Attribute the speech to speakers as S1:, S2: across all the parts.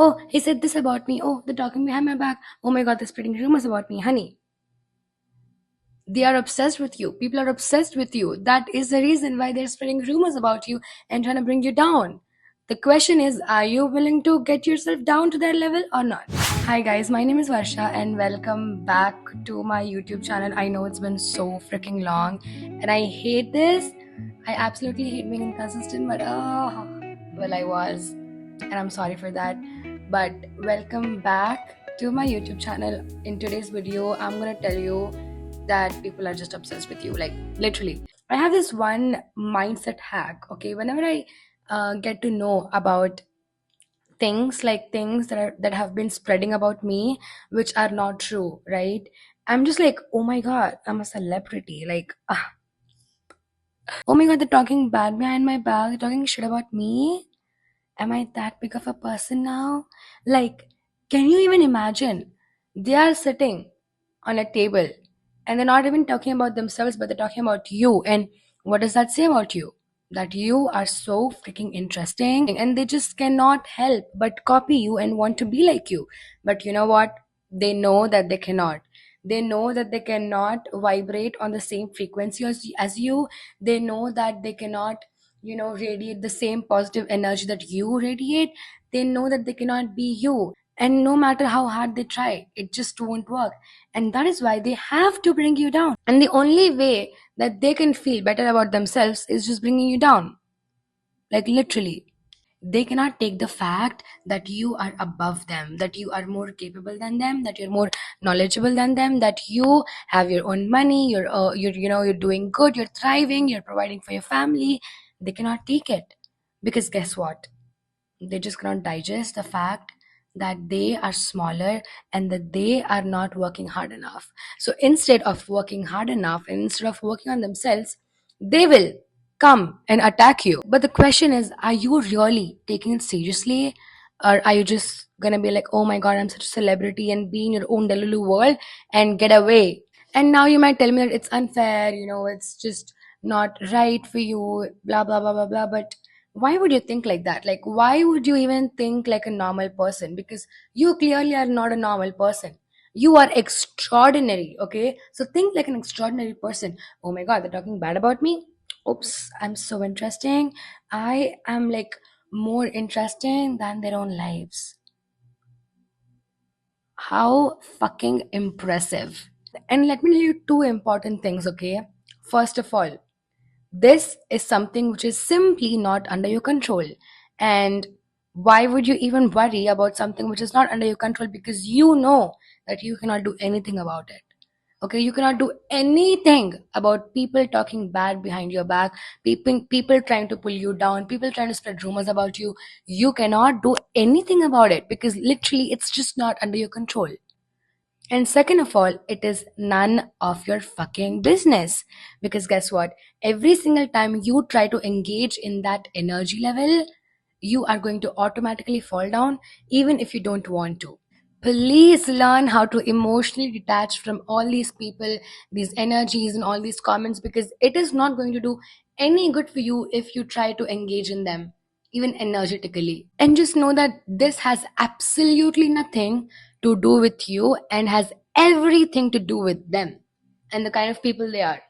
S1: Oh, he said this about me. Oh, they're talking behind my back. Oh my god, they're spreading rumors about me. Honey, they are obsessed with you. People are obsessed with you. That is the reason why they're spreading rumors about you and trying to bring you down. The question is, are you willing to get yourself down to their level or not? Hi guys, my name is Varsha and welcome back to my YouTube channel. I know it's been so freaking long and I hate this. I absolutely hate being inconsistent, but well, I was, and I'm sorry for that. But welcome back to my YouTube channel. In today's video, I'm gonna tell you that people are just obsessed with you, like literally. I have this one mindset hack. Okay, whenever I get to know about things that have been spreading about me which are not true, right? I'm just like, oh my god, I'm a celebrity, like oh my god, they're talking bad behind my back, they're talking shit about me. Am I that big of a person now? Like, can you even imagine? They are sitting on a table and they're not even talking about themselves, but they're talking about you. And what does that say about you? That you are so freaking interesting and they just cannot help but copy you and want to be like you. But you know what? They know that they cannot. They know that they cannot vibrate on the same frequency as you. They know that they cannot radiate the same positive energy that you radiate. They know that they cannot be you, and no matter how hard they try, it just won't work. And that is why they have to bring you down, and the only way that they can feel better about themselves is just bringing you down, like literally. They cannot take the fact that you are above them, that you are more capable than them, that you're more knowledgeable than them, that you have your own money, you're doing good, you're thriving, you're providing for your family. They cannot take it, because guess what? They just cannot digest the fact that they are smaller and that they are not working hard enough. So instead of working hard enough and instead of working on themselves, they will come and attack you. But the question is, are you really taking it seriously? Or are you just gonna be like, oh my god, I'm such a celebrity, and be in your own Delulu world and get away? And now you might tell me that it's unfair, it's just not right for you, blah blah blah blah blah. But why would you think like that? Like, why would you even think like a normal person? Because you clearly are not a normal person. You are extraordinary, okay? So think like an extraordinary person. Oh my god, they're talking bad about me. Oops, I'm so interesting. I am like more interesting than their own lives. How fucking impressive. And let me tell you two important things, okay? First of all, this is something which is simply not under your control. And why would you even worry about something which is not under your control? Because you know that you cannot do anything about it. Okay, you cannot do anything about people talking bad behind your back, people trying to pull you down, people trying to spread rumors about you. You cannot do anything about it because literally it's just not under your control. And second of all, it is none of your fucking business. Because guess what? Every single time you try to engage in that energy level, you are going to automatically fall down, even if you don't want to. Please learn how to emotionally detach from all these people, these energies, and all these comments, because it is not going to do any good for you if you try to engage in them, even energetically. And just know that this has absolutely nothing to do with you and has everything to do with them and the kind of people they are.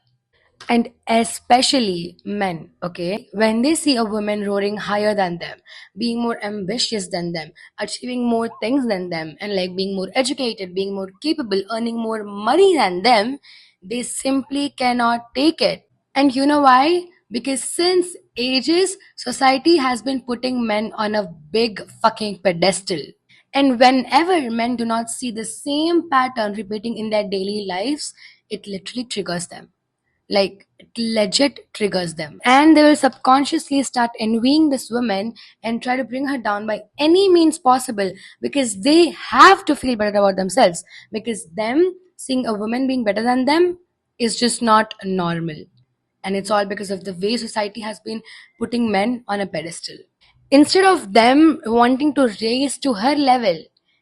S1: And especially men, okay? When they see a woman roaring higher than them, being more ambitious than them, achieving more things than them, and like being more educated, being more capable, earning more money than them, they simply cannot take it. And you know why? Because since ages, society has been putting men on a big fucking pedestal. And whenever men do not see the same pattern repeating in their daily lives, it literally triggers them, like it legit triggers them, and they will subconsciously start envying this woman and try to bring her down by any means possible, because they have to feel better about themselves, because them seeing a woman being better than them is just not normal. And it's all because of the way society has been putting men on a pedestal. Instead of them wanting to raise to her level,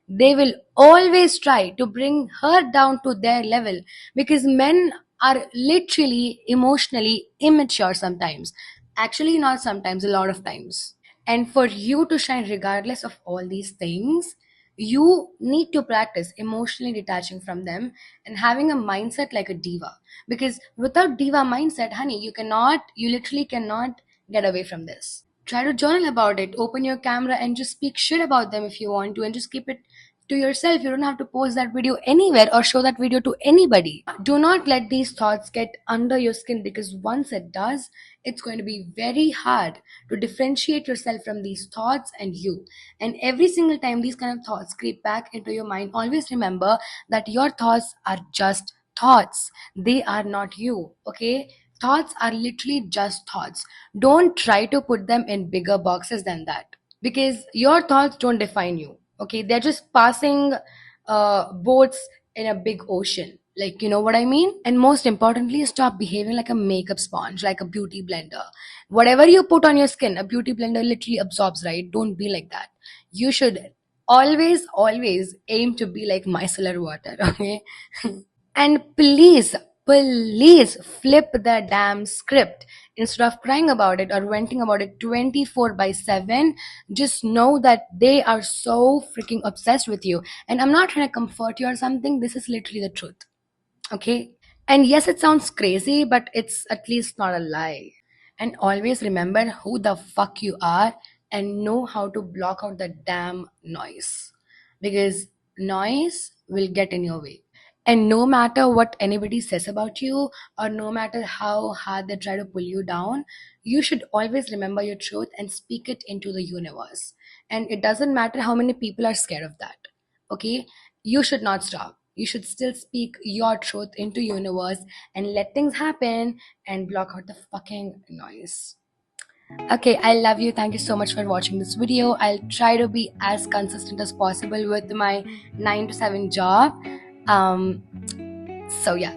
S1: they will always try to bring her down to their level, because men are literally emotionally immature sometimes. Actually, not sometimes, a lot of times. And for you to shine regardless of all these things, you need to practice emotionally detaching from them and having a mindset like a diva. Because without diva mindset, honey, you literally cannot get away from this. Try to journal about it, open your camera and just speak shit about them if you want to, and just keep it to yourself. You don't have to post that video anywhere or show that video to anybody. Do not let these thoughts get under your skin, because once it does, it's going to be very hard to differentiate yourself from these thoughts and you. And every single time these kind of thoughts creep back into your mind, always remember that your thoughts are just thoughts. They are not you, okay? Thoughts are literally just thoughts. Don't try to put them in bigger boxes than that, because your thoughts don't define you, okay? They're just passing boats in a big ocean, like, you know what I mean? And most importantly, stop behaving like a makeup sponge, like a beauty blender. Whatever you put on your skin, a beauty blender literally absorbs, right? Don't be like that. You should always aim to be like micellar water, okay? And please flip the damn script. Instead of crying about it or venting about it 24 by 7, just know that they are so freaking obsessed with you. And I'm not trying to comfort you or something, this is literally the truth. Okay? And yes, it sounds crazy, but it's at least not a lie. And always remember who the fuck you are and know how to block out the damn noise. Because noise will get in your way. And no matter what anybody says about you, or no matter how hard they try to pull you down, you should always remember your truth and speak it into the universe. And it doesn't matter how many people are scared of that. Okay? You should not stop. You should still speak your truth into universe and let things happen and block out the fucking noise. Okay, I love you. Thank you so much for watching this video. I'll try to be as consistent as possible with my 9 to 7 job. So yeah,